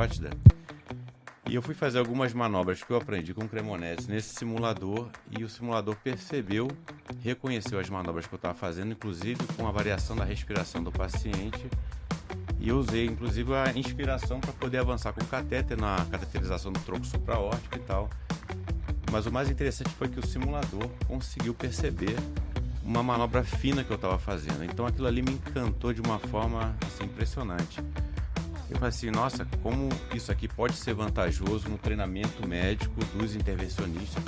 carótida. E eu fui fazer algumas manobras que eu aprendi com o Cremonese nesse simulador e o simulador reconheceu as manobras que eu estava fazendo, inclusive com a variação da respiração do paciente. E eu usei, inclusive, a inspiração para poder avançar com o catéter na cateterização do tronco supraórtico e tal. Mas o mais interessante foi que o simulador conseguiu perceber uma manobra fina que eu estava fazendo. Então aquilo ali me encantou de uma forma assim, impressionante. Eu falei assim, nossa, como isso aqui pode ser vantajoso no treinamento médico dos intervencionistas.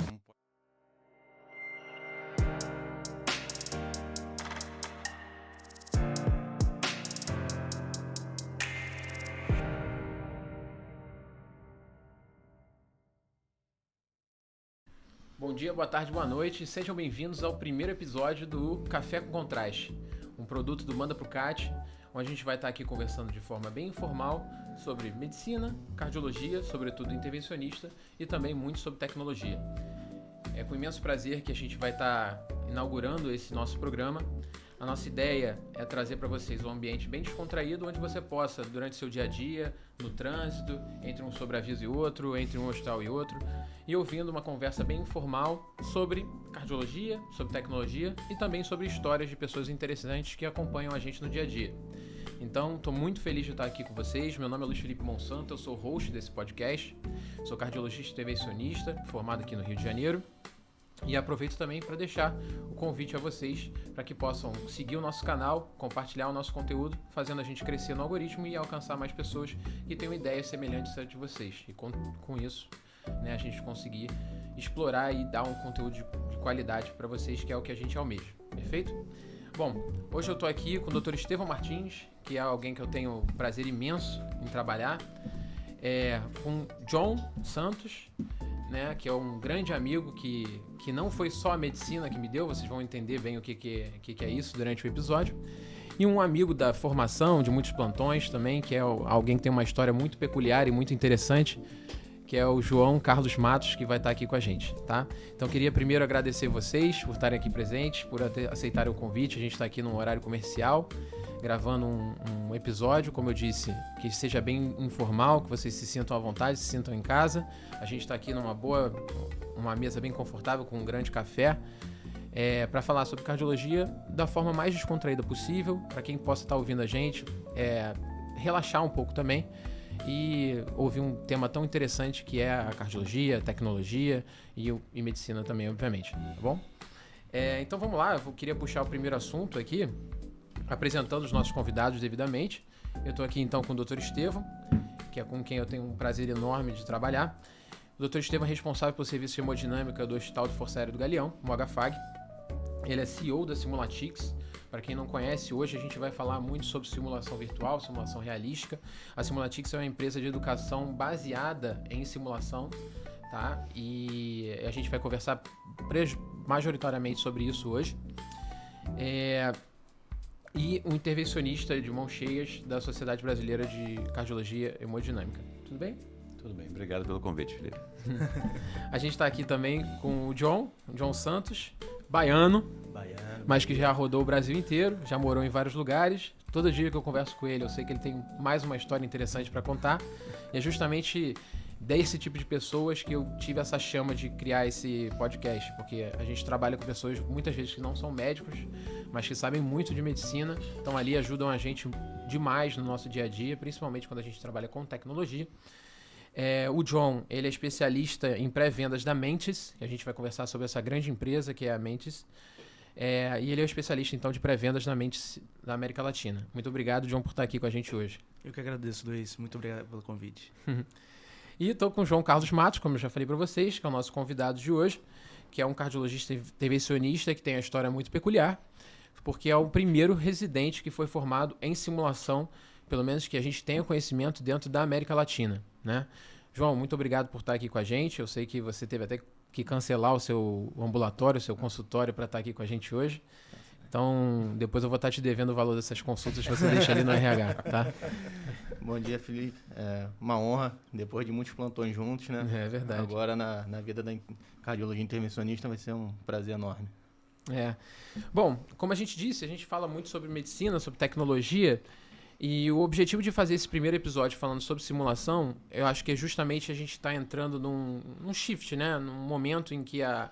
Bom dia, boa tarde, boa noite. Sejam bem-vindos ao primeiro episódio do Café com Contraste, um produto do Manda Pro CAT, onde a gente vai estar aqui conversando de forma bem informal sobre medicina, cardiologia, sobretudo intervencionista, e também muito sobre tecnologia. É com imenso prazer que a gente vai estar inaugurando esse nosso programa. A nossa ideia é trazer para vocês um ambiente bem descontraído, onde você possa, durante seu dia a dia, no trânsito, entre um sobreaviso e outro, entre um hospital e outro, e ouvindo uma conversa bem informal sobre cardiologia, sobre tecnologia e também sobre histórias de pessoas interessantes que acompanham a gente no dia a dia. Então, estou muito feliz de estar aqui com vocês. Meu nome é Luiz Felipe Monsanto, eu sou o host desse podcast, sou cardiologista intervencionista, formado aqui no Rio de Janeiro. E aproveito também para deixar o convite a vocês para que possam seguir o nosso canal, compartilhar o nosso conteúdo, fazendo a gente crescer no algoritmo e alcançar mais pessoas que tenham ideias semelhantes a de vocês. E com isso, a gente conseguir explorar e dar um conteúdo de qualidade para vocês, que é o que a gente almeja. Perfeito? Bom, hoje eu estou aqui com o Dr. Estevão Martins, que é alguém que eu tenho prazer imenso em trabalhar, com John Santos, que é um grande amigo que não foi só a medicina que me deu, vocês vão entender bem o que é isso durante o episódio, e um amigo da formação, de muitos plantões também, que é alguém que tem uma história muito peculiar e muito interessante, que é o João Carlos Matos, que vai estar aqui com a gente, tá? Então, queria primeiro agradecer vocês por estarem aqui presentes, por aceitarem o convite. A gente está aqui num horário comercial, gravando um episódio, como eu disse, que seja bem informal, que vocês se sintam à vontade, se sintam em casa. A gente está aqui uma mesa bem confortável, com um grande café, para falar sobre cardiologia da forma mais descontraída possível, para quem possa estar ouvindo a gente, relaxar um pouco também, e ouvir um tema tão interessante que é a cardiologia, a tecnologia e medicina também, obviamente, tá bom? Então vamos lá, eu queria puxar o primeiro assunto aqui, apresentando os nossos convidados devidamente. Eu estou aqui então com o Dr. Estevão, que é com quem eu tenho um prazer enorme de trabalhar. O Dr. Estevão é responsável pelo serviço de hemodinâmica do Hospital de Força Aérea do Galeão, o HFAG. Ele é CEO da Simulatix. Para quem não conhece, hoje a gente vai falar muito sobre simulação virtual, simulação realística. A Simulatix é uma empresa de educação baseada em simulação, tá? E a gente vai conversar majoritariamente sobre isso hoje. E um intervencionista de mãos cheias da Sociedade Brasileira de Cardiologia Hemodinâmica. Tudo bem? Tudo bem, obrigado pelo convite, Felipe. A gente está aqui também com o John Santos, baiano, mas que já rodou o Brasil inteiro, já morou em vários lugares. Todo dia que eu converso com ele, eu sei que ele tem mais uma história interessante para contar. E é justamente desse tipo de pessoas que eu tive essa chama de criar esse podcast, porque a gente trabalha com pessoas muitas vezes que não são médicos, mas que sabem muito de medicina, então ali ajudam a gente demais no nosso dia a dia, principalmente quando a gente trabalha com tecnologia. O John, ele é especialista em pré-vendas da Mentes, que a gente vai conversar sobre essa grande empresa que é a Mentes, e ele é o especialista então de pré-vendas da Mentes da América Latina. Muito obrigado, John, por estar aqui com a gente hoje. Eu que agradeço, Luiz. Muito obrigado pelo convite. E estou com o João Carlos Matos, como eu já falei para vocês, que é o nosso convidado de hoje, que é um cardiologista intervencionista que tem uma história muito peculiar, porque é o primeiro residente que foi formado em simulação, pelo menos que a gente tenha conhecimento dentro da América Latina, né? João, muito obrigado por estar aqui com a gente. Eu sei que você teve até que cancelar o seu ambulatório, o seu consultório para estar aqui com a gente hoje. Então, depois eu vou estar te devendo o valor dessas consultas que você deixa ali no RH, tá? Bom dia, Felipe. É uma honra, depois de muitos plantões juntos, né? É verdade. Agora, na vida da cardiologia intervencionista, vai ser um prazer enorme. Bom, como a gente disse, a gente fala muito sobre medicina, sobre tecnologia, E o objetivo de fazer esse primeiro episódio falando sobre simulação, eu acho que é justamente a gente está entrando num shift, né? Num momento em que a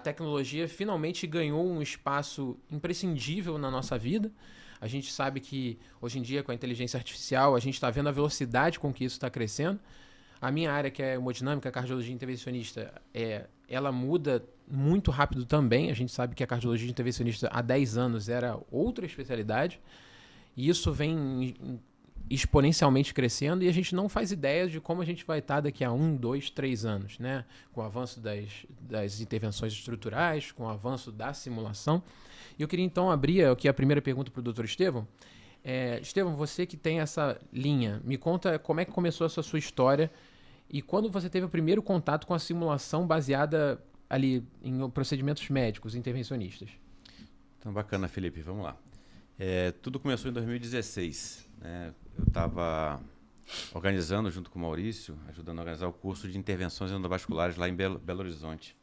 tecnologia finalmente ganhou um espaço imprescindível na nossa vida. A gente sabe que hoje em dia, com a inteligência artificial, a gente está vendo a velocidade com que isso está crescendo. A minha área, que é hemodinâmica, cardiologia intervencionista, ela muda muito rápido também. A gente sabe que a cardiologia intervencionista há 10 anos era outra especialidade. E isso vem exponencialmente crescendo e a gente não faz ideia de como a gente vai estar daqui a 1, 2, 3 anos, né? Com o avanço das intervenções estruturais, com o avanço da simulação. E eu queria então abrir aqui a primeira pergunta para o Dr. Estevão. Estevão, você que tem essa linha, me conta como é que começou essa sua história e quando você teve o primeiro contato com a simulação baseada ali em procedimentos médicos, intervencionistas. Então, bacana, Felipe, vamos lá. Tudo começou em 2016. Né? Eu estava organizando, junto com o Maurício, ajudando a organizar o curso de intervenções endovasculares lá em Belo Horizonte.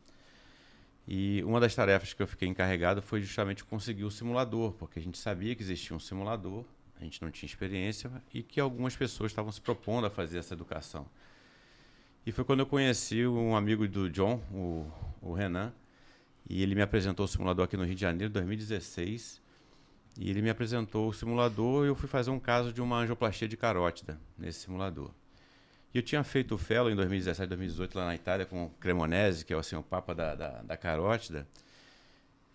E uma das tarefas que eu fiquei encarregado foi justamente conseguir o simulador, porque a gente sabia que existia um simulador, a gente não tinha experiência e que algumas pessoas estavam se propondo a fazer essa educação. E foi quando eu conheci um amigo do John, o Renan, e ele me apresentou o simulador aqui no Rio de Janeiro, em 2016. E ele me apresentou o simulador e eu fui fazer um caso de uma angioplastia de carótida nesse simulador. E eu tinha feito o fellow em 2017, 2018 lá na Itália com o Cremonese, que é assim, o papa da carótida.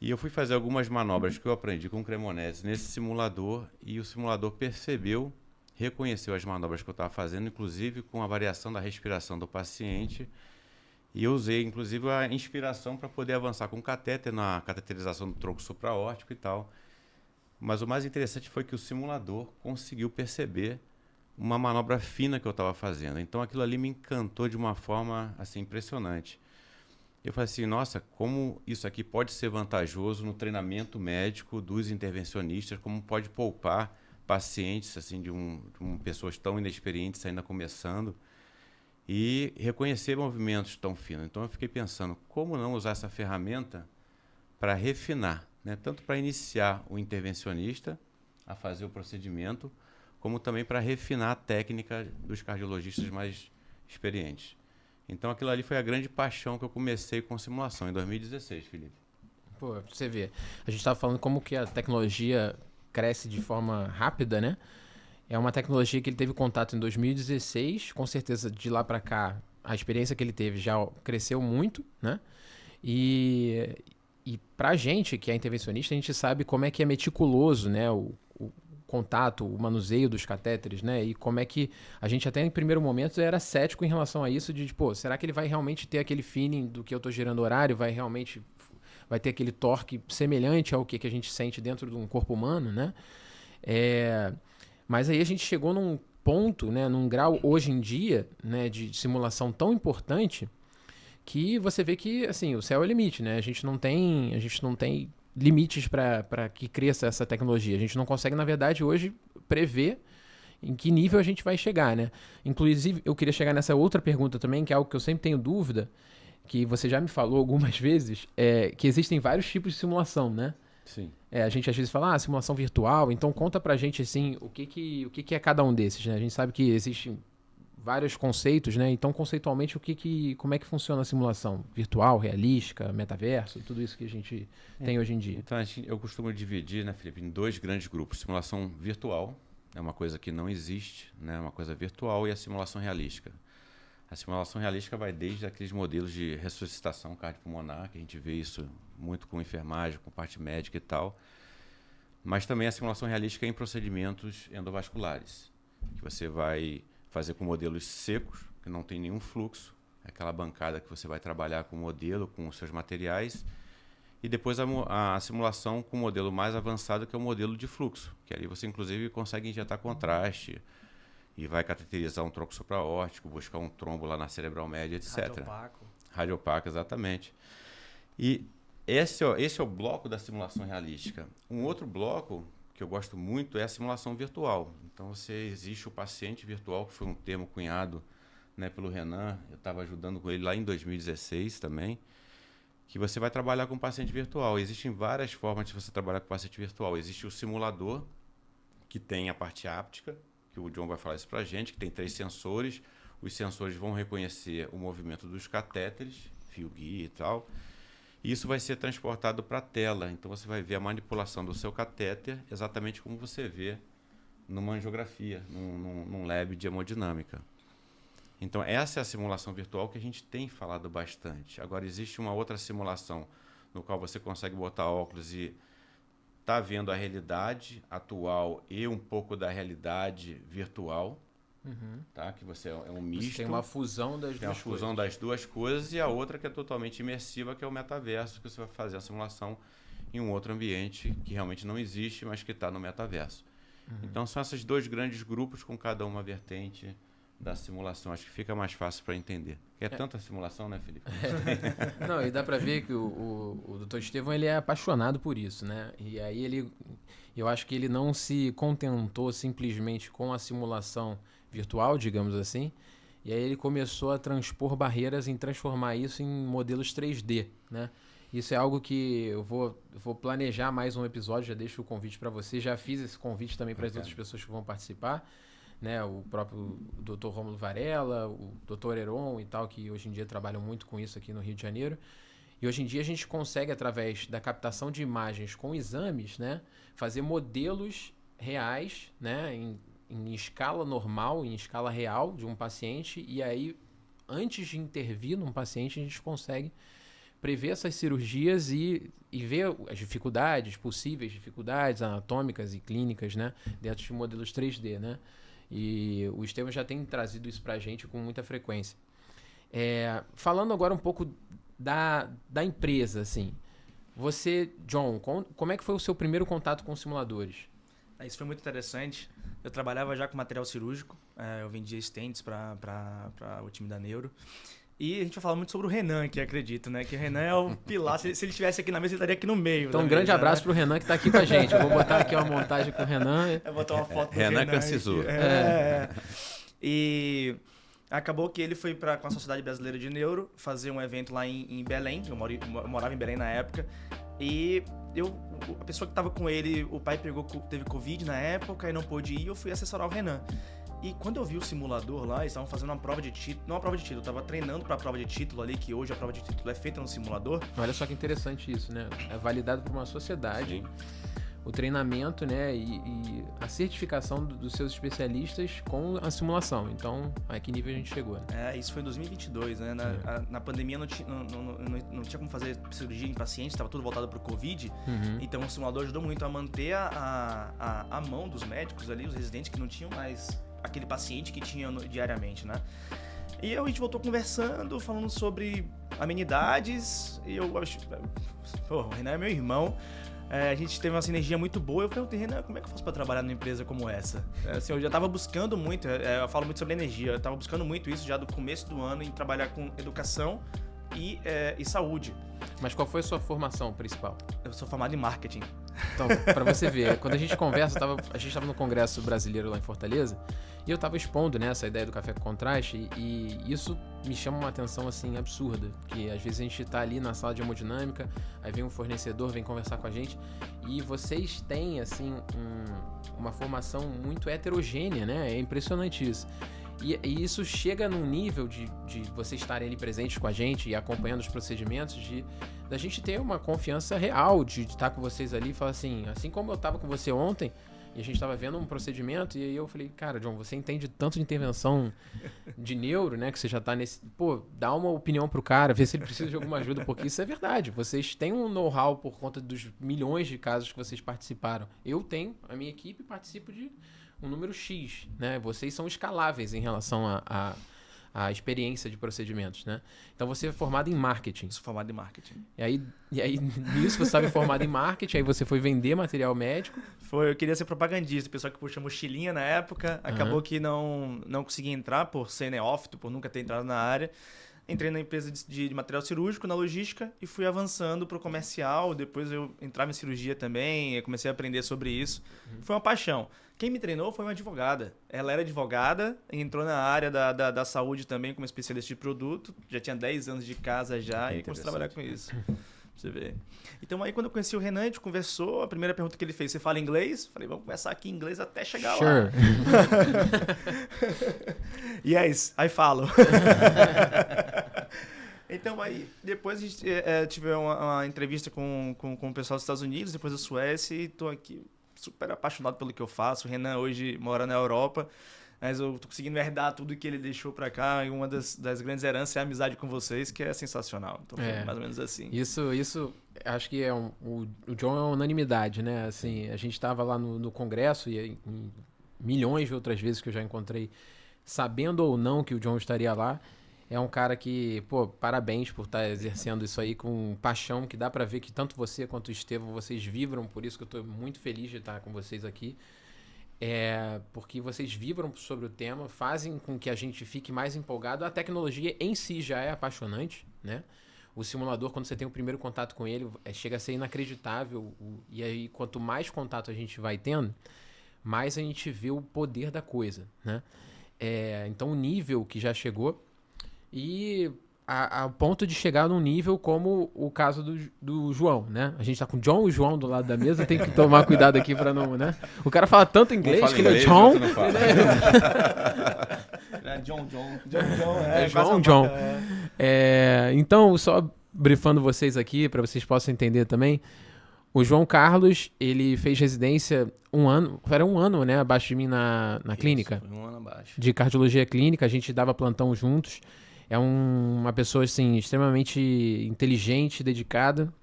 E eu fui fazer algumas manobras que eu aprendi com o Cremonese nesse simulador e o simulador percebeu, reconheceu as manobras que eu estava fazendo, inclusive com a variação da respiração do paciente. E eu usei, inclusive, a inspiração para poder avançar com o catéter na cateterização do tronco supraórtico e tal. Mas o mais interessante foi que o simulador conseguiu perceber uma manobra fina que eu estava fazendo. Então aquilo ali me encantou de uma forma assim impressionante. Eu falei assim, nossa, como isso aqui pode ser vantajoso no treinamento médico dos intervencionistas, como pode poupar pacientes assim de pessoas tão inexperientes ainda começando e reconhecer movimentos tão finos. Então eu fiquei pensando, como não usar essa ferramenta para refinar, né? Tanto para iniciar o intervencionista a fazer o procedimento, como também para refinar a técnica dos cardiologistas mais experientes. Então aquilo ali foi a grande paixão que eu comecei com simulação em 2016, Felipe. Pô, você vê, a gente estava falando como que a tecnologia cresce de forma rápida, né? É uma tecnologia que ele teve contato em 2016, com certeza de lá para cá a experiência que ele teve já cresceu muito, né? E pra gente, que é intervencionista, a gente sabe como é que é meticuloso, né? O contato, o manuseio dos catéteres, né? E como é que a gente até em primeiro momento era cético em relação a isso, de pô, será que ele vai realmente ter aquele feeling do que eu tô gerando horário? Vai ter aquele torque semelhante ao que a gente sente dentro de um corpo humano, né? Mas aí a gente chegou num ponto, né? Num grau hoje em dia, né? De simulação tão importante que você vê que, assim, o céu é o limite, né? A gente não tem limites para que cresça essa tecnologia. A gente não consegue, na verdade, hoje prever em que nível a gente vai chegar, né? Inclusive, eu queria chegar nessa outra pergunta também, que é algo que eu sempre tenho dúvida, que você já me falou algumas vezes, que existem vários tipos de simulação, né? Sim. A gente às vezes fala, simulação virtual, então conta pra gente, assim, o que é cada um desses, né? A gente sabe que existem vários conceitos, né? Então, conceitualmente, como é que funciona a simulação? Virtual, realística, metaverso, tudo isso que a gente tem hoje em dia. Então, eu costumo dividir, né, Felipe, em dois grandes grupos. Simulação virtual é uma coisa que não existe, né? Uma coisa virtual, e a simulação realística. A simulação realística vai desde aqueles modelos de ressuscitação cardiopulmonar, que a gente vê isso muito com enfermagem, com parte médica e tal, mas também a simulação realística em procedimentos endovasculares, que você vai fazer com modelos secos, que não tem nenhum fluxo, aquela bancada que você vai trabalhar com o modelo, com os seus materiais, e depois a simulação com o modelo mais avançado, que é o modelo de fluxo, que ali você inclusive consegue injetar contraste e vai cateterizar um tronco supraórtico, buscar um trombo lá na cerebral média, etc. Radiopaco, exatamente. E esse é o bloco da simulação realística. Um outro bloco que eu gosto muito é a simulação virtual. Então, existe o paciente virtual, que foi um termo cunhado, né, pelo Renan. Eu estava ajudando com ele lá em 2016 também, que você vai trabalhar com paciente virtual. Existem várias formas de você trabalhar com paciente virtual. Existe o simulador, que tem a parte áptica, que o John vai falar isso para a gente, que tem 3 sensores. Os sensores vão reconhecer o movimento dos catéteres, fio guia e tal. E isso vai ser transportado para a tela. Então você vai ver a manipulação do seu catéter exatamente como você vê numa angiografia, num lab de hemodinâmica. Então essa é a simulação virtual que a gente tem falado bastante. Agora existe uma outra simulação no qual você consegue botar óculos e tá vendo a realidade atual e um pouco da realidade virtual. Tá? Que você é um misto. Você tem uma fusão das duas coisas. Tem uma fusão das duas coisas e a outra que é totalmente imersiva, que é o metaverso, que você vai fazer a simulação em um outro ambiente que realmente não existe, mas que está no metaverso. Então são esses 2 grandes grupos com cada uma vertente da simulação. Acho que fica mais fácil para entender. É tanta simulação, né, Felipe? Não, e dá para ver que o Dr. Estevão ele é apaixonado por isso, né? E aí eu acho que ele não se contentou simplesmente com a simulação virtual, digamos assim, e aí ele começou a transpor barreiras em transformar isso em modelos 3D, né? Isso é algo que eu vou planejar mais um episódio, já deixo o convite para você, já fiz esse convite também para as outras pessoas que vão participar, né? O próprio Dr. Rômulo Varela, o Dr. Heron e tal, que hoje em dia trabalham muito com isso aqui no Rio de Janeiro. E hoje em dia a gente consegue, através da captação de imagens com exames, né, fazer modelos reais, né, em escala normal, em escala real de um paciente, e aí, antes de intervir num paciente, a gente consegue prever essas cirurgias e ver as dificuldades, possíveis dificuldades anatômicas e clínicas, né, dentro de modelos 3D, né? E o Estevão já tem trazido isso pra gente com muita frequência. Falando agora um pouco da empresa, assim, você, John, como é que foi o seu primeiro contato com simuladores? Isso foi muito interessante. Eu trabalhava já com material cirúrgico, eu vendia stents para o time da Neuro. E a gente vai falar muito sobre o Renan, que acredito, né? Que o Renan é o pilar. Se ele estivesse aqui na mesa, ele estaria aqui no meio. Então, um grande abraço pro Renan que está aqui com a gente. Eu vou botar aqui uma montagem com o Renan. Eu vou botar uma foto do Renan Cancisu. E acabou que ele foi com a Sociedade Brasileira de Neuro fazer um evento lá em Belém. Eu morava em Belém na época. E a pessoa que estava com ele, o pai teve Covid na época e não pôde ir. Eu fui assessorar o Renan. E quando eu vi o simulador lá, eles estavam fazendo uma prova de título, não uma prova de título, eu estava treinando para a prova de título ali, que hoje a prova de título é feita no simulador. Olha só que interessante isso, né? É validado por uma sociedade. Sim. O treinamento, né, e a certificação dos seus especialistas com a simulação. Então, a que nível a gente chegou? Né? Isso foi em 2022, né? Na pandemia não tinha como fazer cirurgia em pacientes, estava tudo voltado para o Covid. Então, o simulador ajudou muito a manter a mão dos médicos ali, os residentes que não tinham mais aquele paciente que tinha diariamente, né? E a gente voltou conversando, falando sobre amenidades, e eu acho... Pô, o Renan é meu irmão. A gente teve uma sinergia muito boa. Eu perguntei, Renan, como é que eu faço para trabalhar numa empresa como essa? Assim, eu já estava buscando muito, eu falo muito sobre energia, eu estava buscando muito isso já do começo do ano, em trabalhar com educação e saúde. Mas qual foi a sua formação principal? Eu sou formado em marketing. Então, para você ver, quando a gente conversa, a gente estava no Congresso Brasileiro lá em Fortaleza, e eu estava expondo, né, essa ideia do café com contraste, e isso me chama uma atenção assim absurda, que às vezes a gente está ali na sala de hemodinâmica, aí vem um fornecedor, vem conversar com a gente, e vocês têm assim uma formação muito heterogênea, né? É impressionante isso. E isso chega num nível de vocês estarem ali presentes com a gente e acompanhando os procedimentos, da gente ter uma confiança real de estar com vocês ali e falar assim como eu estava com você ontem, e a gente estava vendo um procedimento, e aí eu falei, cara, John, você entende tanto de intervenção de neuro, né, que você já tá nesse... Pô, dá uma opinião pro cara, vê se ele precisa de alguma ajuda, porque isso é verdade. Vocês têm um know-how por conta dos milhões de casos que vocês participaram. Eu tenho, a minha equipe participa de um número X, né? Vocês são escaláveis em relação a experiência de procedimentos, né? Então você é formado em marketing. Sou formado em marketing. E aí nisso você estava formado em marketing, aí você foi vender material médico. Eu queria ser propagandista, o pessoal que puxa mochilinha na época, acabou que não consegui entrar por ser neófito, por nunca ter entrado na área. Entrei na empresa de material cirúrgico, na logística, e fui avançando para o comercial. Depois eu entrava em cirurgia também, eu comecei a aprender sobre isso. Foi uma paixão. Quem me treinou foi uma advogada. Ela era advogada, entrou na área da saúde também como especialista de produto. Já tinha 10 anos de casa já e comecei a trabalhar com isso. Você vê. Então aí quando eu conheci o Renan, a gente conversou, a primeira pergunta que ele fez, você fala inglês? Falei, vamos conversar aqui em inglês até chegar lá. Yes, aí falo. Então aí, depois a gente tive uma entrevista com o pessoal dos Estados Unidos, depois da Suécia, e tô aqui super apaixonado pelo que eu faço. O Renan hoje mora na Europa, mas eu tô conseguindo herdar tudo que ele deixou pra cá, e uma das grandes heranças é a amizade com vocês, que é sensacional. Então foi mais ou menos assim. Isso acho que o John é uma unanimidade, né? Assim, a gente tava lá no congresso e em milhões de outras vezes que eu já encontrei, sabendo ou não que o John estaria lá. É um cara que, pô, parabéns por estar exercendo isso aí com paixão, que dá pra ver que tanto você quanto o Estevão, vocês vibram, por isso que eu tô muito feliz de estar com vocês aqui. Porque vocês vibram sobre o tema, fazem com que a gente fique mais empolgado. A tecnologia em si já é apaixonante, né? O simulador, quando você tem o primeiro contato com ele, chega a ser inacreditável. E aí, quanto mais contato a gente vai tendo, mais a gente vê o poder da coisa, né? Então, o nível que já chegou... E a ponto de chegar num nível como o caso do João, né? A gente tá com o John e o João do lado da mesa, tem que tomar cuidado aqui pra não, né? O cara fala tanto inglês que ele é John. John. Então, só brifando vocês aqui, pra vocês possam entender também, o João Carlos, ele fez residência era um ano, né? Abaixo de mim na clínica. Foi um ano abaixo. De cardiologia clínica, a gente dava plantão juntos. É uma pessoa, assim, extremamente inteligente, dedicada,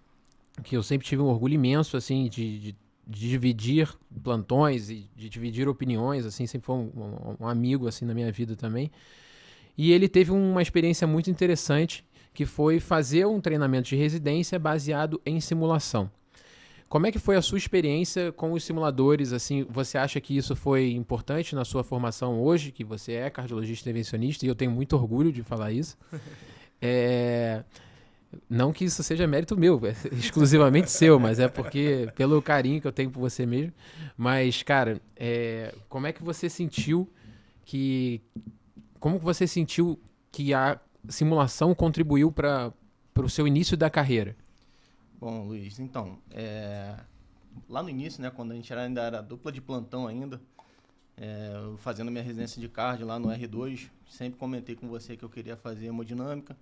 que eu sempre tive um orgulho imenso, assim, de dividir plantões e de dividir opiniões, assim, sempre foi um amigo, assim, na minha vida também. E ele teve uma experiência muito interessante, que foi fazer um treinamento de residência baseado em simulação. Como é que foi a sua experiência com os simuladores? Assim, você acha que isso foi importante na sua formação hoje, que você é cardiologista intervencionista, e eu tenho muito orgulho de falar isso. Não que isso seja mérito meu, é exclusivamente seu, mas é porque pelo carinho que eu tenho por você mesmo. Mas, cara, como é que você sentiu que a simulação contribuiu para o seu início da carreira? Bom, Luiz, então, lá no início, né, quando a gente ainda era dupla de plantão ainda, fazendo minha residência de cardio lá no R2, sempre comentei com você que eu queria fazer hemodinâmica,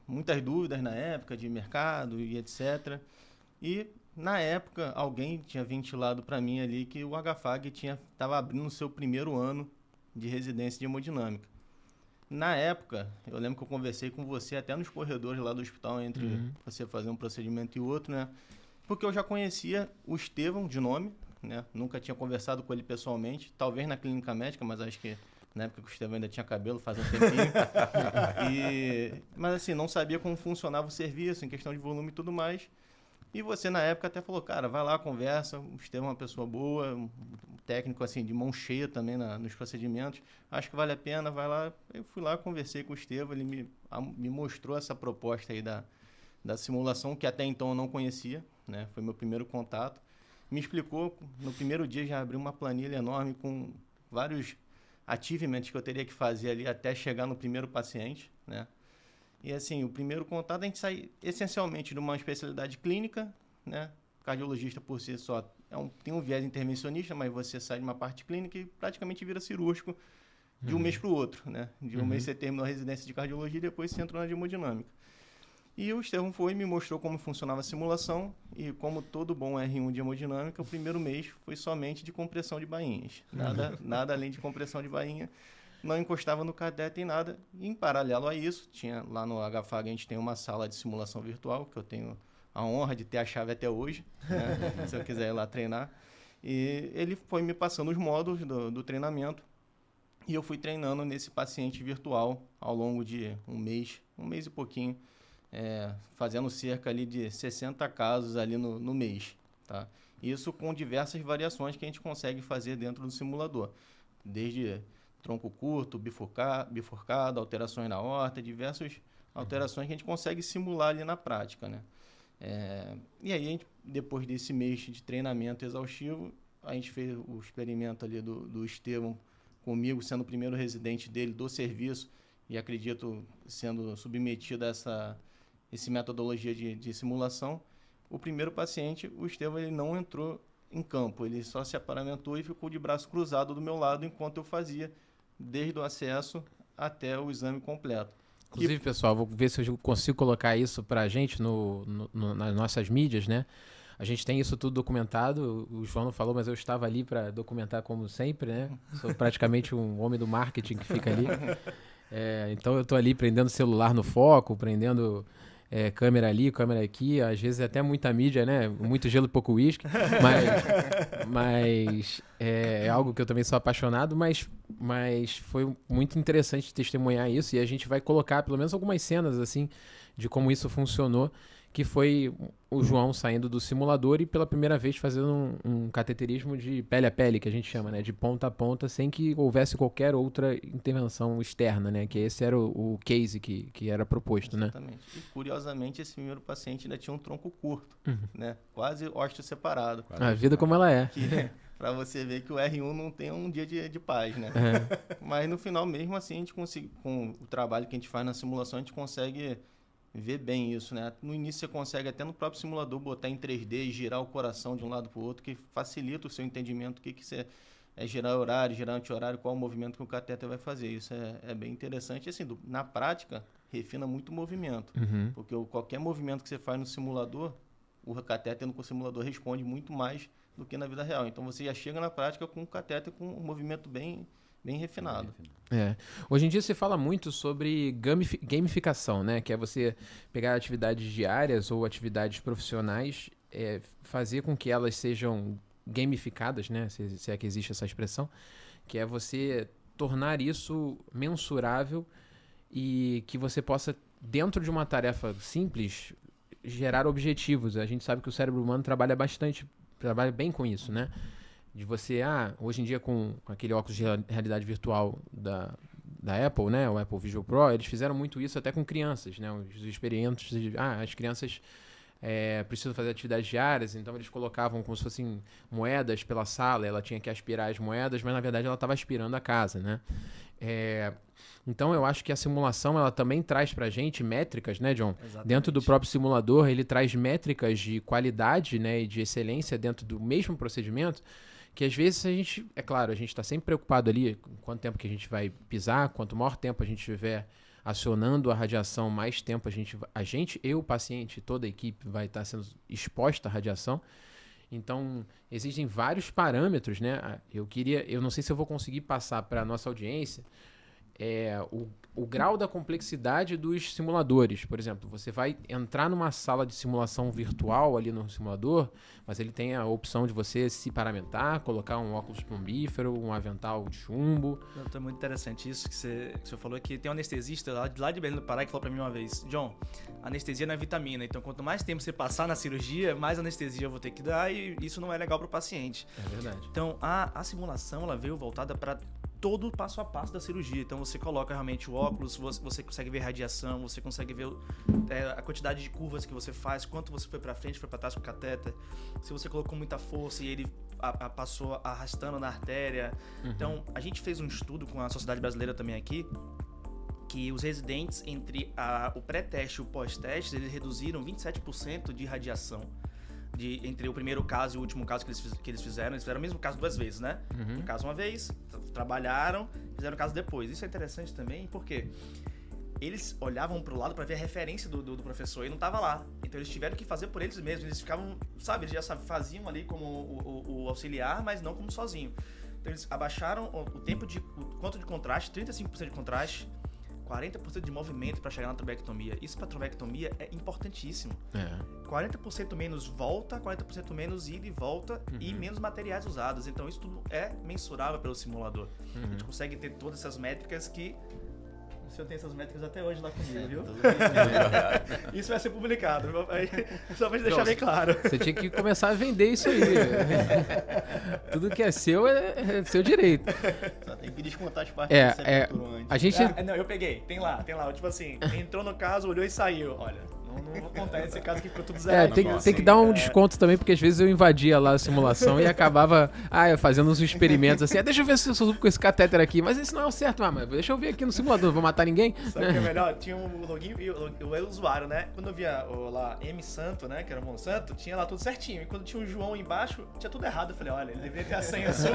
muitas dúvidas na época de mercado e etc. E, na época, alguém tinha ventilado para mim ali que o HFAG estava abrindo o seu primeiro ano de residência de hemodinâmica. Na época, eu lembro que eu conversei com você até nos corredores lá do hospital, entre você fazer um procedimento e outro, né? Porque eu já conhecia o Estevão de nome, né? Nunca tinha conversado com ele pessoalmente, talvez na clínica médica, mas acho que na época que o Estevão ainda tinha cabelo, faz um tempinho. Mas assim, não sabia como funcionava o serviço, em questão de volume e tudo mais. E você, na época, até falou, cara, vai lá, conversa, o Estevão é uma pessoa boa, um técnico, assim, de mão cheia também nos procedimentos, acho que vale a pena, vai lá. Eu fui lá, conversei com o Estevão, ele me mostrou essa proposta aí da simulação, que até então eu não conhecia, né? Foi meu primeiro contato. Me explicou, no primeiro dia já abriu uma planilha enorme com vários achievements que eu teria que fazer ali até chegar no primeiro paciente, né? E assim, o primeiro contato, a gente sai essencialmente de uma especialidade clínica, né? Cardiologista por si só tem um viés intervencionista, mas você sai de uma parte clínica e praticamente vira cirúrgico de um mês para o outro, né? De um mês você terminou a residência de cardiologia e depois você entrou na de hemodinâmica. E o Estevão foi e me mostrou como funcionava a simulação e como todo bom R1 de hemodinâmica, o primeiro mês foi somente de compressão de bainhas. Nada além de compressão de bainha. Não encostava no catéter em nada. E, em paralelo a isso, tinha lá no HFAG, a gente tem uma sala de simulação virtual, que eu tenho a honra de ter a chave até hoje, né? Se eu quiser ir lá treinar. E ele foi me passando os módulos do treinamento e eu fui treinando nesse paciente virtual ao longo de um mês e pouquinho, fazendo cerca ali de 60 casos ali no mês, tá? Isso com diversas variações que a gente consegue fazer dentro do simulador, desde tronco curto, bifurcado, alterações na aorta, diversas alterações que a gente consegue simular ali na prática, né? E aí, depois desse mês de treinamento exaustivo, a gente fez o experimento ali do Estevão comigo, sendo o primeiro residente dele do serviço e acredito sendo submetido a essa metodologia de simulação, o primeiro paciente, o Estevão, ele não entrou em campo, ele só se aparamentou e ficou de braço cruzado do meu lado enquanto eu fazia desde o acesso até o exame completo. Inclusive, pessoal, vou ver se eu consigo colocar isso pra gente nas nossas mídias, né? A gente tem isso tudo documentado, o João não falou, mas eu estava ali para documentar como sempre, né? Sou praticamente um homem do marketing que fica ali. Então eu estou ali prendendo celular no foco, prendendo câmera ali, câmera aqui, às vezes até muita mídia, né? Muito gelo e pouco uísque, mas é algo que eu também sou apaixonado, mas foi muito interessante testemunhar isso, e a gente vai colocar pelo menos algumas cenas assim de como isso funcionou, que foi o João saindo do simulador e pela primeira vez fazendo um cateterismo de pele a pele, que a gente chama, né? De ponta a ponta, sem que houvesse qualquer outra intervenção externa, né? Que esse era o case que era proposto, né? Exatamente. E curiosamente, esse primeiro paciente ainda tinha um tronco curto, né? Quase ósteo separado. A vida como ela é. Para você ver que o R1 não tem um dia de paz, né? Mas no final, mesmo assim, a gente consegue, com o trabalho que a gente faz na simulação, a gente consegue ver bem isso, né? No início você consegue até no próprio simulador botar em 3D e girar o coração de um lado para o outro, que facilita o seu entendimento, o que você gerar horário, gerar anti-horário, qual o movimento que o catéter vai fazer. Isso é bem interessante. E, assim, na prática, refina muito o movimento. Porque qualquer movimento que você faz no simulador, o catéter no simulador responde muito mais do que na vida real. Então você já chega na prática com o catéter com um movimento bem refinado. Hoje em dia se fala muito sobre gamificação, né? Que é você pegar atividades diárias ou atividades profissionais, fazer com que elas sejam gamificadas, né? Se é que existe essa expressão, que é você tornar isso mensurável e que você possa, dentro de uma tarefa simples, gerar objetivos. A gente sabe que o cérebro humano trabalha bem com isso, né? De você, hoje em dia com aquele óculos de realidade virtual da Apple, né, o Apple Vision Pro, eles fizeram muito isso até com crianças, né, os experimentos as crianças precisam fazer atividades diárias, então eles colocavam como se fossem moedas pela sala, ela tinha que aspirar as moedas, mas na verdade ela estava aspirando a casa, né. Então eu acho que a simulação ela também traz pra gente métricas, né, John? Exatamente. Dentro do próprio simulador, ele traz métricas de qualidade, né, e de excelência dentro do mesmo procedimento, que às vezes a gente está sempre preocupado ali com quanto tempo que a gente vai pisar, quanto maior tempo a gente estiver acionando a radiação, mais tempo a gente e o paciente, toda a equipe vai estar sendo exposta à radiação. Então, existem vários parâmetros, né? Eu não sei se eu vou conseguir passar para a nossa audiência o grau da complexidade dos simuladores. Por exemplo, você vai entrar numa sala de simulação virtual ali no simulador, mas ele tem a opção de você se paramentar, colocar um óculos plumbífero, um avental de chumbo. É muito interessante isso que você falou, que tem um anestesista lá de Belém do Pará que falou pra mim uma vez: John, anestesia não é vitamina, então quanto mais tempo você passar na cirurgia, mais anestesia eu vou ter que dar, e isso não é legal pro paciente. É verdade. Então, a simulação ela veio voltada para todo o passo a passo da cirurgia. Então você coloca realmente o óculos, você consegue ver radiação, você consegue ver a quantidade de curvas que você faz, quanto você foi para frente, foi para trás com o catéter, se você colocou muita força e ele passou arrastando na artéria. Então a gente fez um estudo com a Sociedade Brasileira também aqui, que os residentes entre o pré-teste e o pós-teste, eles reduziram 27% de radiação. Entre o primeiro caso e o último caso que eles fizeram o mesmo caso 2 vezes, né? Um caso uma vez, trabalharam, fizeram o caso depois. Isso é interessante também porque eles olhavam pro lado para ver a referência do professor e não tava lá. Então eles tiveram que fazer por eles mesmos. Eles ficavam, eles já faziam ali como o auxiliar, mas não como sozinho. Então eles abaixaram o quanto de contraste, 35% de contraste, 40% de movimento para chegar na trobectomia. Isso para trobectomia é importantíssimo. 40% menos volta, 40% menos ida e volta e menos materiais usados. Então isso tudo é mensurável pelo simulador. A gente consegue ter todas essas métricas que... O senhor tem essas métricas até hoje lá comigo, viu? Isso vai ser publicado, só pra deixar bem claro. Você tinha que começar a vender isso aí. Tudo que é seu é seu direito. Só tem que descontar as partes que você a gente... Não, eu peguei, tem lá. Tipo assim, entrou no caso, olhou e saiu. Olha, Não vou contar esse caso que ficou tudo zerado. Tem que dar um desconto também, porque às vezes eu invadia lá a simulação e acabava fazendo uns experimentos assim. Deixa eu ver se eu subo com esse catéter aqui, mas esse não é o certo, mas deixa eu ver aqui no simulador, não vou matar ninguém. Sabe o que é melhor? Tinha o login e o usuário, né? Quando eu via lá M Santo, né, que era o Monsanto, tinha lá tudo certinho. E quando tinha o João embaixo, tinha tudo errado. Eu falei, olha, ele deveria ter a senha sua.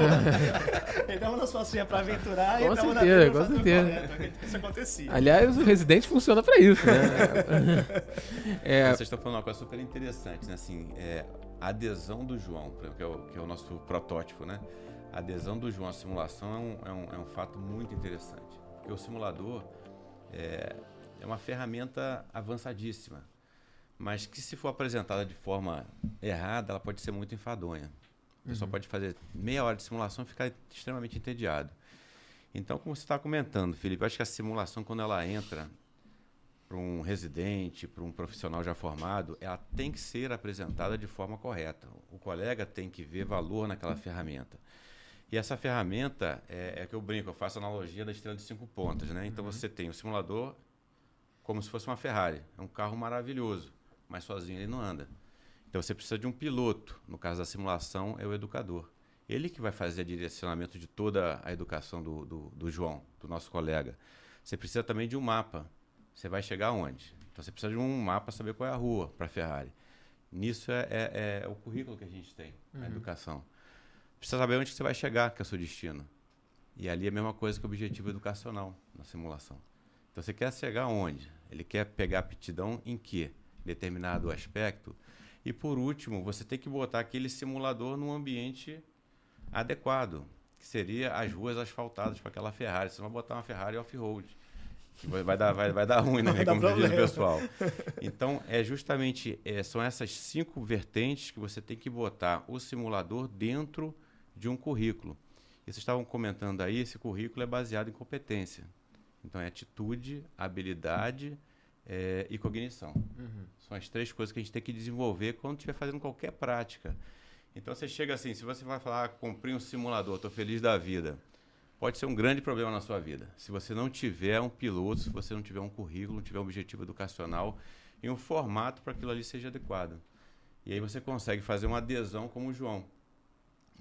Ele dava uma senha pra aventurar e entrava na vida pra fazer o correto. Isso acontecia. Aliás, o Resident funciona pra isso, né? Vocês estão falando uma coisa super interessante, né? Assim, a adesão do João, que é o nosso protótipo, né? A adesão do João à simulação é um fato muito interessante. Porque o simulador é uma ferramenta avançadíssima, mas que se for apresentada de forma errada, ela pode ser muito enfadonha. O pessoal pode fazer meia hora de simulação e ficar extremamente entediado. Então, como você está comentando, Felipe, eu acho que a simulação, quando ela entra para um residente, para um profissional já formado, ela tem que ser apresentada de forma correta. O colega tem que ver valor naquela ferramenta. E essa ferramenta é que eu brinco, eu faço a analogia da estrela de 5 pontas, né? Então você tem o simulador como se fosse uma Ferrari. É um carro maravilhoso, mas sozinho ele não anda. Então você precisa de um piloto. No caso da simulação, é o educador. Ele que vai fazer o direcionamento de toda a educação do João, do nosso colega. Você precisa também de um mapa. Você vai chegar aonde? Então você precisa de um mapa para saber qual é a rua para a Ferrari. Nisso é o currículo que a gente tem, a educação. Precisa saber onde você vai chegar, que é o seu destino. E ali é a mesma coisa que o objetivo educacional na simulação. Então você quer chegar aonde? Ele quer pegar aptidão em quê? Determinado aspecto. E por último, você tem que botar aquele simulador num ambiente adequado, que seria as ruas asfaltadas para aquela Ferrari. Você não vai botar uma Ferrari off-road. Vai dar ruim, né? Como diz o pessoal. Então, são essas 5 vertentes que você tem que botar o simulador dentro de um currículo. E vocês estavam comentando aí, esse currículo é baseado em competência. Então, é atitude, habilidade e cognição. São as 3 coisas que a gente tem que desenvolver quando estiver fazendo qualquer prática. Então, você chega assim, se você vai falar, comprei um simulador, estou feliz da vida, pode ser um grande problema na sua vida. Se você não tiver um piloto, se você não tiver um currículo, não tiver um objetivo educacional e um formato para aquilo ali seja adequado. E aí você consegue fazer uma adesão como o João.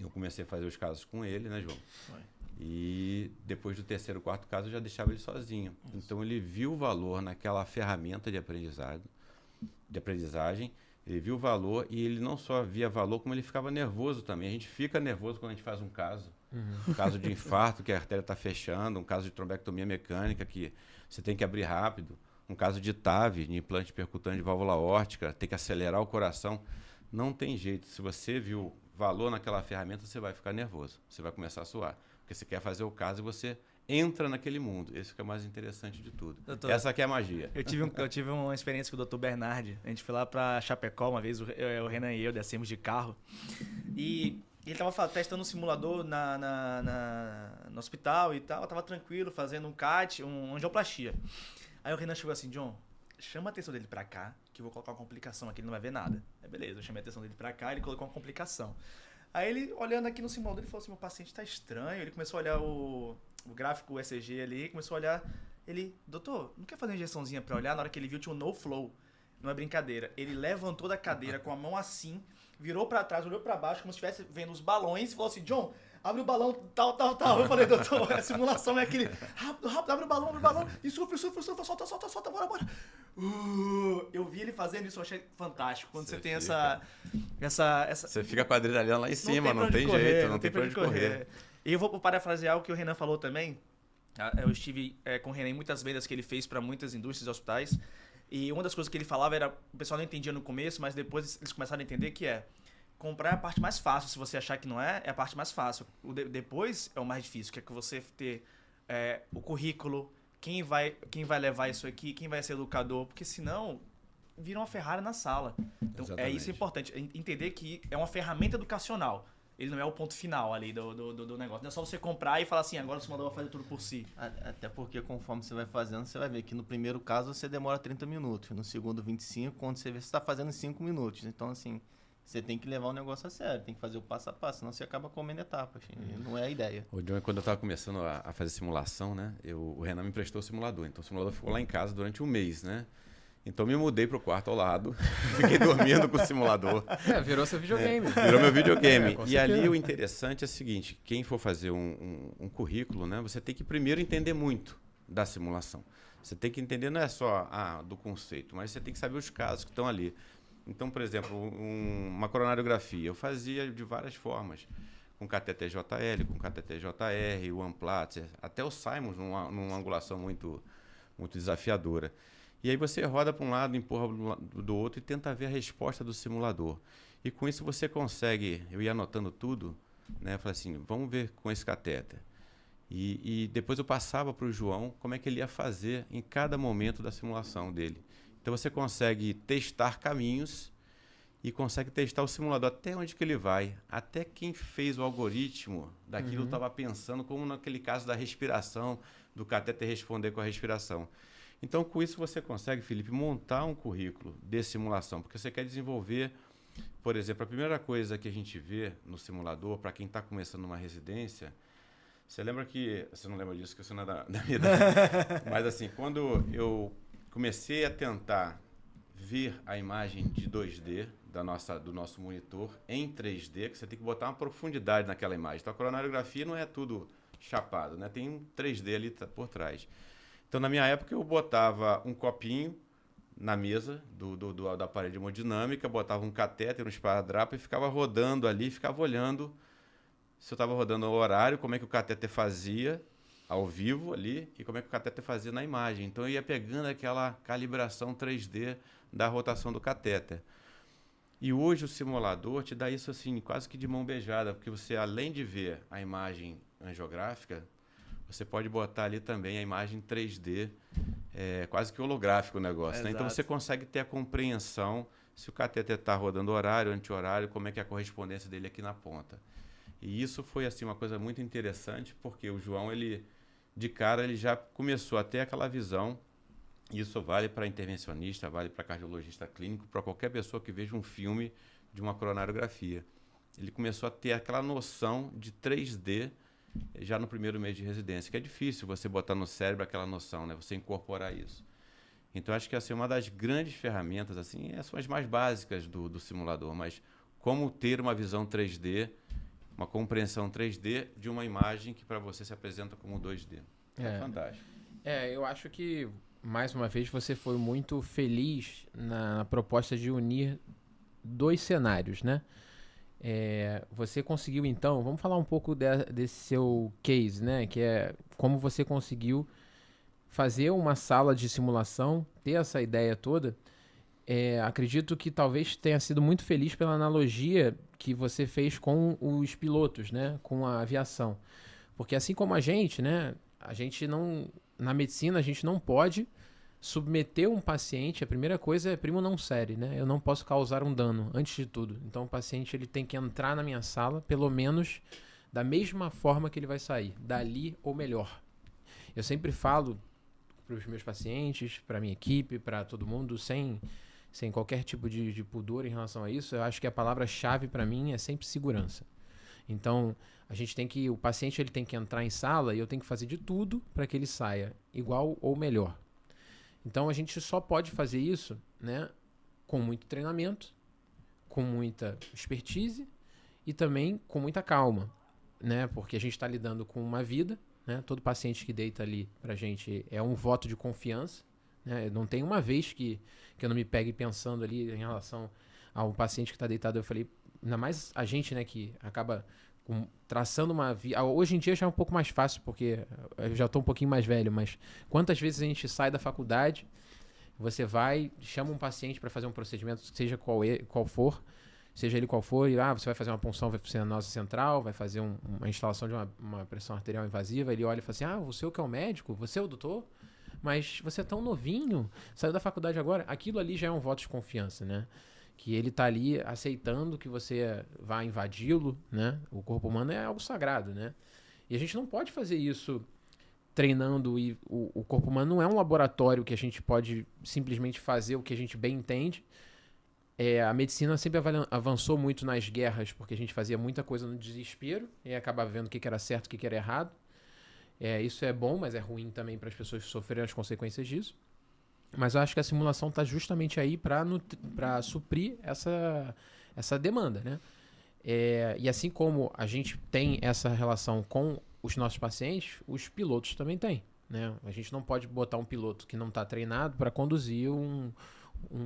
Eu comecei a fazer os casos com ele, né, João? Foi. E depois do 3º, 4º caso, eu já deixava ele sozinho. Isso. Então, ele viu o valor naquela ferramenta de aprendizagem, ele viu o valor e ele não só via valor, como ele ficava nervoso também. A gente fica nervoso quando a gente faz um caso. Um caso de infarto, que a artéria está fechando, um caso de trombectomia mecânica, que você tem que abrir rápido, um caso de TAV, de implante percutante de válvula aórtica, tem que acelerar o coração. Não tem jeito. Se você viu valor naquela ferramenta, você vai ficar nervoso. Você vai começar a suar. Porque você quer fazer o caso e você entra naquele mundo. Esse que é o mais interessante de tudo. Doutor, essa aqui é a magia. Eu tive uma experiência com o Dr. Bernardi. A gente foi lá para Chapecó uma vez, o Renan e eu descemos de carro. E ele estava testando um simulador no hospital e tal. Tava tranquilo, fazendo um CAT, uma angioplastia. Aí o Renan chegou assim, John, chama a atenção dele para cá, que eu vou colocar uma complicação aqui, ele não vai ver nada. Aí beleza, eu chamei a atenção dele para cá, ele colocou uma complicação. Aí ele, olhando aqui no simulador, ele falou assim, meu paciente tá estranho. Ele começou a olhar o gráfico ECG ali, começou a olhar. Ele, doutor, não quer fazer uma injeçãozinha pra olhar? Na hora que ele viu, tinha um no flow. Não é brincadeira. Ele levantou da cadeira com a mão assim, virou pra trás, olhou pra baixo, como se estivesse vendo os balões, e falou assim, John, abre o balão, tal. Eu falei, doutor, a simulação é aquele, rápido, abre o balão, e sufre, solta, bora. Eu vi ele fazendo isso, eu achei fantástico. Quando você tem essa... Você fica com a adrenalina lá em cima, não tem jeito, não tem pra onde correr. E eu vou parafrasear o que o Renan falou também. Eu estive com o Renan em muitas vendas que ele fez para muitas indústrias e hospitais. E uma das coisas que ele falava era, o pessoal não entendia no começo, mas depois eles começaram a entender que comprar é a parte mais fácil. Se você achar que não é a parte mais fácil. Depois é o mais difícil, que é que você ter o currículo, quem vai levar isso aqui, quem vai ser educador, porque senão vira uma Ferrari na sala. Então isso é importante, entender que é uma ferramenta educacional. Ele não é o ponto final ali do negócio. Não é só você comprar e falar assim, agora o simulador vai fazer tudo por si. Até porque conforme você vai fazendo, você vai ver que no primeiro caso você demora 30 minutos, no segundo 25, quando você vê, você está fazendo em 5 minutos. Então, assim, você tem que levar o negócio a sério, tem que fazer o passo a passo, senão você acaba comendo etapas. Não é a ideia. O John, quando eu estava começando a fazer simulação, né, o Renan me emprestou o simulador. Então, o simulador ficou lá em casa durante um mês, né? Então me mudei pro quarto ao lado, fiquei dormindo com o simulador. Virou seu videogame. Virou meu videogame. Com E certeza. ali o interessante é o seguinte, quem for fazer um currículo, né, você tem que primeiro entender muito da simulação. Você tem que entender não é só do conceito, mas você tem que saber os casos que estão ali. Então, por exemplo, uma coronariografia, eu fazia de várias formas. Com cateter JL, com cateter JR, o Amplatzer, até o Simons numa angulação muito, muito desafiadora. E aí você roda para um lado, empurra do outro e tenta ver a resposta do simulador. E com isso você consegue, eu ia anotando tudo, né? Eu falei assim, vamos ver com esse catéter. E depois eu passava para o João como é que ele ia fazer em cada momento da simulação dele. Então você consegue testar caminhos e consegue testar o simulador até onde que ele vai. Até quem fez o algoritmo daquilo estava pensando, como naquele caso da respiração, do catéter responder com a respiração. Então, com isso você consegue, Felipe, montar um currículo de simulação, porque você quer desenvolver, por exemplo, a primeira coisa que a gente vê no simulador, para quem está começando uma residência, você lembra que... Você não lembra disso, que você não é da minha idade. Mas assim, quando eu comecei a tentar ver a imagem de 2D do nosso monitor em 3D, que você tem que botar uma profundidade naquela imagem. Então, a coronariografia não é tudo chapado, né? Tem um 3D ali por trás. Então, na minha época, eu botava um copinho na mesa da parede hemodinâmica, botava um catéter, um esparadrapo e ficava rodando ali, ficava olhando se eu estava rodando o horário, como é que o catéter fazia ao vivo ali e como é que o catéter fazia na imagem. Então, eu ia pegando aquela calibração 3D da rotação do catéter. E hoje o simulador te dá isso assim, quase que de mão beijada, porque você, além de ver a imagem angiográfica, você pode botar ali também a imagem 3D, quase que holográfico o negócio, né? Então você consegue ter a compreensão se o catéter está rodando horário, anti-horário, como é que é a correspondência dele aqui na ponta. E isso foi assim uma coisa muito interessante, porque o João, de cara, ele já começou a ter aquela visão. Isso vale para intervencionista, vale para cardiologista clínico, para qualquer pessoa que veja um filme de uma coronariografia. Ele começou a ter aquela noção de 3D já no primeiro mês de residência, que é difícil você botar no cérebro aquela noção, né? Você incorporar isso. Então, acho que assim, uma das grandes ferramentas assim, são as mais básicas do simulador, mas como ter uma visão 3D, uma compreensão 3D de uma imagem que para você se apresenta como 2D. É fantástico. Eu acho que, mais uma vez, você foi muito feliz na proposta de unir dois cenários, né? Você conseguiu, então, vamos falar um pouco desse seu case, né? Que é como você conseguiu fazer uma sala de simulação, ter essa ideia toda. Acredito que talvez tenha sido muito feliz pela analogia que você fez com os pilotos, né? Com a aviação. Porque assim como a gente, né? A gente não... Na medicina, a gente não pode submeter um paciente, a primeira coisa é primo não série, né? Eu não posso causar um dano, antes de tudo. Então, o paciente ele tem que entrar na minha sala, pelo menos da mesma forma que ele vai sair, dali ou melhor. Eu sempre falo para os meus pacientes, para a minha equipe, para todo mundo, sem qualquer tipo de pudor em relação a isso, eu acho que a palavra-chave para mim é sempre segurança. Então, o paciente ele tem que entrar em sala e eu tenho que fazer de tudo para que ele saia igual ou melhor. Então, a gente só pode fazer isso, né, com muito treinamento, com muita expertise e também com muita calma, né, porque a gente está lidando com uma vida, né, todo paciente que deita ali para a gente é um voto de confiança, né, não tem uma vez que eu não me pegue pensando ali em relação a um paciente que está deitado, eu falei, ainda mais a gente, né, que acaba traçando uma via. Hoje em dia já é um pouco mais fácil, porque eu já estou um pouquinho mais velho, mas quantas vezes a gente sai da faculdade, você vai, chama um paciente para fazer um procedimento, seja qual for, seja ele qual for, e você vai fazer uma punção venosa central, vai fazer uma instalação de uma pressão arterial invasiva, ele olha e fala assim, você é o que é o médico? Você é o doutor? Mas você é tão novinho, saiu da faculdade agora. Aquilo ali já é um voto de confiança, né? Que ele tá ali aceitando que você vai invadi-lo, né? O corpo humano é algo sagrado, né? E a gente não pode fazer isso treinando, e o corpo humano não é um laboratório que a gente pode simplesmente fazer o que a gente bem entende. A medicina sempre avançou muito nas guerras, porque a gente fazia muita coisa no desespero e acabava vendo o que era certo e o que era errado. Isso é bom, mas é ruim também para as pessoas que sofreram as consequências disso. Mas eu acho que a simulação está justamente aí para suprir essa demanda, né? E assim como a gente tem essa relação com os nossos pacientes, os pilotos também têm, né? A gente não pode botar um piloto que não está treinado para conduzir um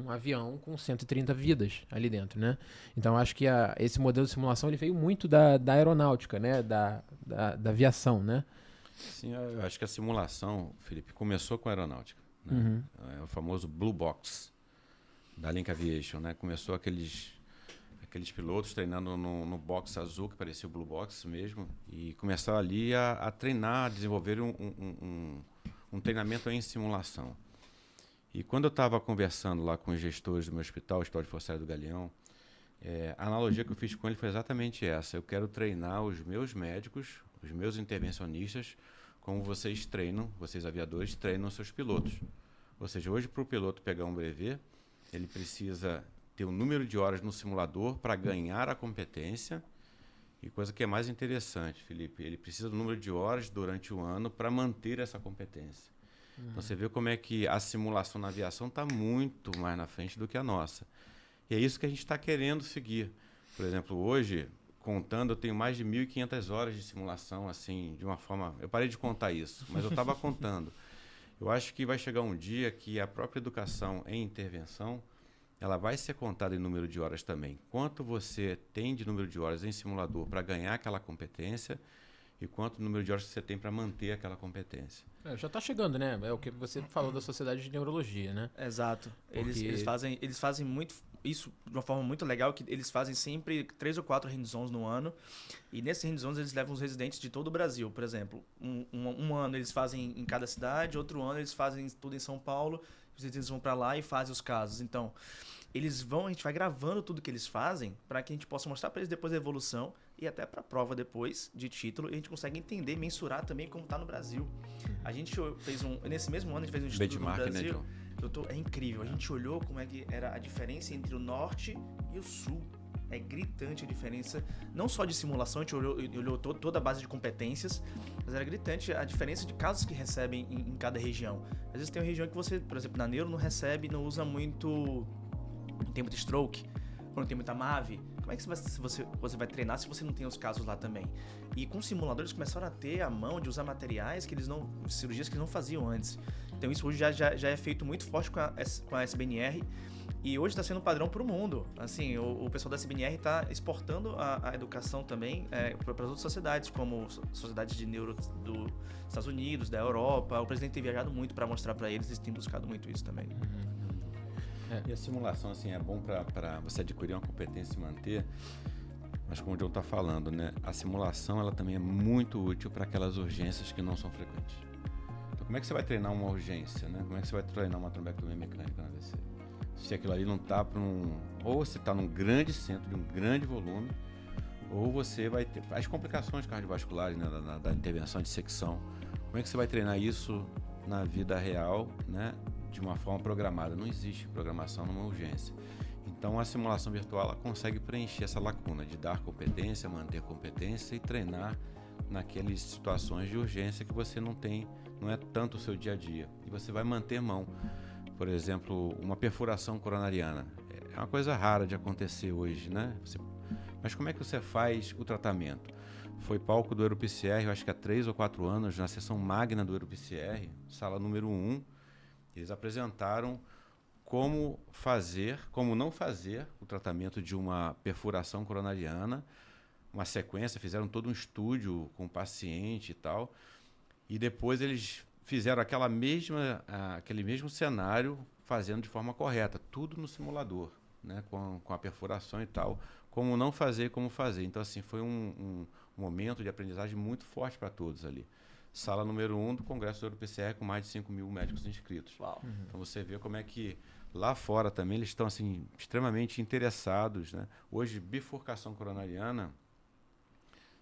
avião com 130 vidas ali dentro, né? Então, acho que esse modelo de simulação ele veio muito da aeronáutica, né? Da aviação, né? Sim, eu acho que a simulação, Felipe, começou com a aeronáutica. Né? Uhum. É o famoso Blue Box da Link Aviation, né? Começou aqueles pilotos treinando no box azul, que parecia o Blue Box mesmo, e começaram ali a treinar, a desenvolver um treinamento em simulação. E quando eu estava conversando lá com os gestores do meu hospital, o Hospital de Força Aérea do Galeão, a analogia que eu fiz com ele foi exatamente essa. Eu quero treinar os meus médicos, os meus intervencionistas, como vocês treinam, vocês aviadores, treinam seus pilotos. Ou seja, hoje para o piloto pegar um brevet, ele precisa ter um número de horas no simulador para ganhar a competência. E coisa que é mais interessante, Felipe, ele precisa do número de horas durante o ano para manter essa competência. Então você vê como é que a simulação na aviação está muito mais na frente do que a nossa. E é isso que a gente está querendo seguir. Por exemplo, hoje, contando, eu tenho mais de 1.500 horas de simulação, assim, de uma forma... Eu parei de contar isso, mas eu estava contando. Eu acho que vai chegar um dia que a própria educação em intervenção, ela vai ser contada em número de horas também. Quanto você tem de número de horas em simulador para ganhar aquela competência e quanto número de horas você tem para manter aquela competência. Já está chegando, né? É o que você falou da Sociedade de Neurologia, né? Exato. Porque... Eles fazem muito isso de uma forma muito legal, que eles fazem sempre 3 ou 4 hands-ons no ano. E nesses hands-ons eles levam os residentes de todo o Brasil. Por exemplo, um ano eles fazem em cada cidade, outro ano eles fazem tudo em São Paulo. Os residentes vão para lá e fazem os casos. Então, a gente vai gravando tudo que eles fazem para que a gente possa mostrar para eles depois a evolução e até para a prova depois de título, e a gente consegue entender, mensurar também como está no Brasil. A gente fez nesse mesmo ano a gente fez um estudo no Brasil. Né, é incrível. A gente olhou como é que era a diferença entre o norte e o sul. É gritante a diferença, não só de simulação, a gente olhou toda a base de competências, mas era gritante a diferença de casos que recebem em cada região. Às vezes tem uma região que você, por exemplo, na neuro não recebe, não usa muito, não tem muito stroke, quando tem muita MAVE. Como é que você vai treinar se você não tem os casos lá também? E com simuladores começaram a ter a mão de usar materiais cirurgias que eles não faziam antes. Então isso hoje já é feito muito forte com a SBNR. E hoje está sendo um padrão para o mundo. Assim, o pessoal da SBNR está exportando a educação também para as outras sociedades, como sociedades de neuro dos Estados Unidos, da Europa. O presidente tem viajado muito para mostrar para eles têm buscado muito isso também. E a simulação, assim, é bom para você adquirir uma competência e manter, mas como o John está falando, né? A simulação ela também é muito útil para aquelas urgências que não são frequentes. Então, como é que você vai treinar uma urgência, né? Como é que você vai treinar uma trombectomia mecânica na AVC? Se aquilo ali não está para ou você está num grande centro, de um grande volume, ou você vai ter as complicações cardiovasculares, né, da intervenção de secção. Como é que você vai treinar isso na vida real, né, de uma forma programada? Não existe programação numa urgência. Então a simulação virtual ela consegue preencher essa lacuna de dar competência, manter competência e treinar naquelas situações de urgência que você não é tanto o seu dia a dia. E você vai manter mão. Por exemplo, uma perfuração coronariana. É uma coisa rara de acontecer hoje, né? Mas como é que você faz o tratamento? Foi palco do EuroPCR, eu acho que há 3 ou 4 anos, na sessão magna do EuroPCR, sala número 1, eles apresentaram como não fazer o tratamento de uma perfuração coronariana, uma sequência, fizeram todo um estúdio com o paciente e tal, e depois eles fizeram aquele mesmo cenário fazendo de forma correta, tudo no simulador, né, com a perfuração e tal, como não fazer e como fazer. Então, assim, foi um momento de aprendizagem muito forte para todos ali. Sala número 1 do Congresso do EuroPCR com mais de 5.000 médicos inscritos. Uau. Então, você vê como é que lá fora também eles estão assim, extremamente interessados, né? Hoje, bifurcação coronariana,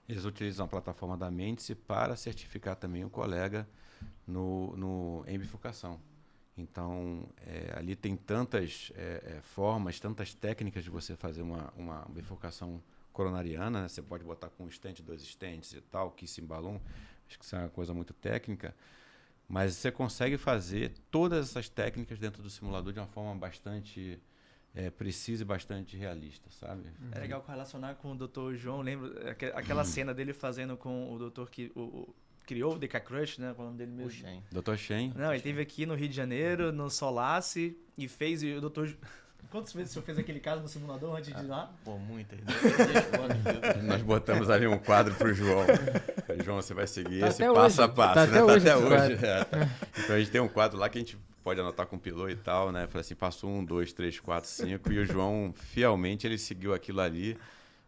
eles utilizam a plataforma da Mendice para certificar também o colega em bifurcação. Então, ali tem tantas formas, tantas técnicas de você fazer uma bifurcação coronariana, né? Você pode botar com um stent, 2 stents e tal, kiss em balão, acho que isso é uma coisa muito técnica, Mas você consegue fazer todas essas técnicas dentro do simulador de uma forma bastante precisa e bastante realista, sabe? É legal correlacionar com o Dr. João. Lembro aquela cena dele fazendo com o doutor que criou o DK Crush, né? Qual é o nome dele mesmo? O Shen. Dr. Shen. Não, ele esteve aqui no Rio de Janeiro, no Solace, e fez o doutor... Quantas vezes o senhor fez aquele caso no simulador antes de ir lá? Pô, muitas. Nós botamos ali um quadro pro João. João, você vai seguir Tá esse até passo hoje. a passo, Tá né? até hoje Tá esse até hoje. Então a gente tem um quadro lá que a gente pode anotar com o piloto e tal, né? Fala assim, passo 1, 2, 3, 4, 5. E o João, fielmente, ele seguiu aquilo ali.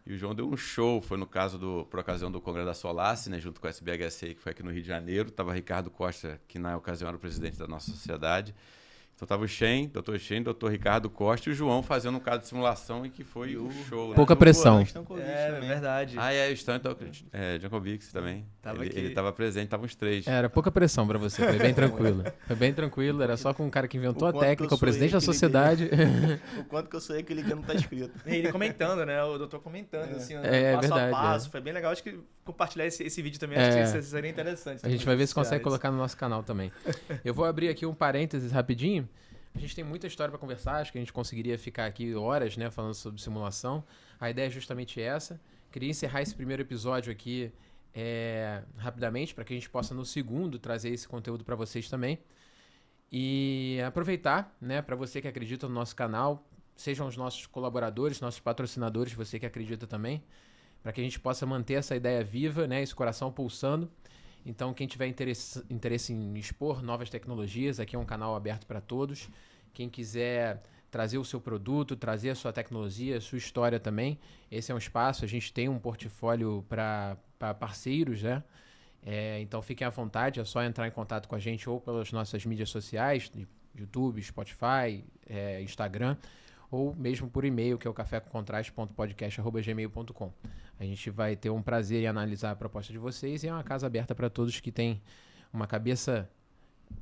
E o João deu um show. Foi no caso por ocasião do Congresso da Solace, né? Junto com a SBHSA, que foi aqui no Rio de Janeiro. Tava Ricardo Costa, que na ocasião era o presidente da nossa sociedade. Então tava o Shen, Dr. Ricardo Costa e o João fazendo um caso de simulação e que foi o show, né? Pouca pressão. É verdade. O Stan Jankovic também. Ele tava presente, estavam os três. Era pouca pressão pra você, foi bem tranquilo. Foi bem tranquilo, era só com um cara que inventou a técnica, o presidente da sociedade. O quanto que eu sou equilibrando não tá escrito. Ele comentando, né? O doutor comentando, assim, É passo verdade, a passo. Foi bem legal. Acho que compartilhar esse vídeo também acho que seria interessante. A gente vai ver se consegue colocar no nosso canal também. Eu vou abrir aqui um parênteses rapidinho. A gente tem muita história para conversar, acho que a gente conseguiria ficar aqui horas, né, falando sobre simulação. A ideia é justamente essa. Queria encerrar esse primeiro episódio aqui rapidamente, para que a gente possa, no segundo, trazer esse conteúdo para vocês também. E aproveitar, né, para você que acredita no nosso canal, sejam os nossos colaboradores, nossos patrocinadores, você que acredita também, para que a gente possa manter essa ideia viva, né, esse coração pulsando. Então, quem tiver interesse em expor novas tecnologias, aqui é um canal aberto para todos. Quem quiser trazer o seu produto, trazer a sua tecnologia, a sua história também, esse é um espaço. A gente tem um portfólio para parceiros, né? Então, fiquem à vontade, é só entrar em contato com a gente ou pelas nossas mídias sociais, YouTube, Spotify, Instagram, ou mesmo por e-mail, que é o cafécomcontrast.podcast@gmail.com. A gente vai ter um prazer em analisar a proposta de vocês e é uma casa aberta para todos que têm uma cabeça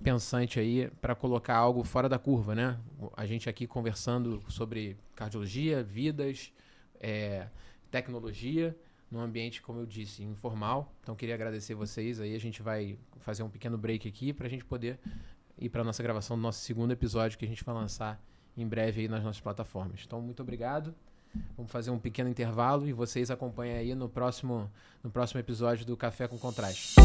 pensante aí para colocar algo fora da curva, né? A gente aqui conversando sobre cardiologia, vidas, tecnologia, num ambiente, como eu disse, informal. Então, queria agradecer vocês. Aí a gente vai fazer um pequeno break aqui para a gente poder ir para a nossa gravação do nosso segundo episódio, que a gente vai lançar em breve aí nas nossas plataformas. Então, muito obrigado. Vamos fazer um pequeno intervalo e vocês acompanhem aí no próximo episódio do Café com Contraste.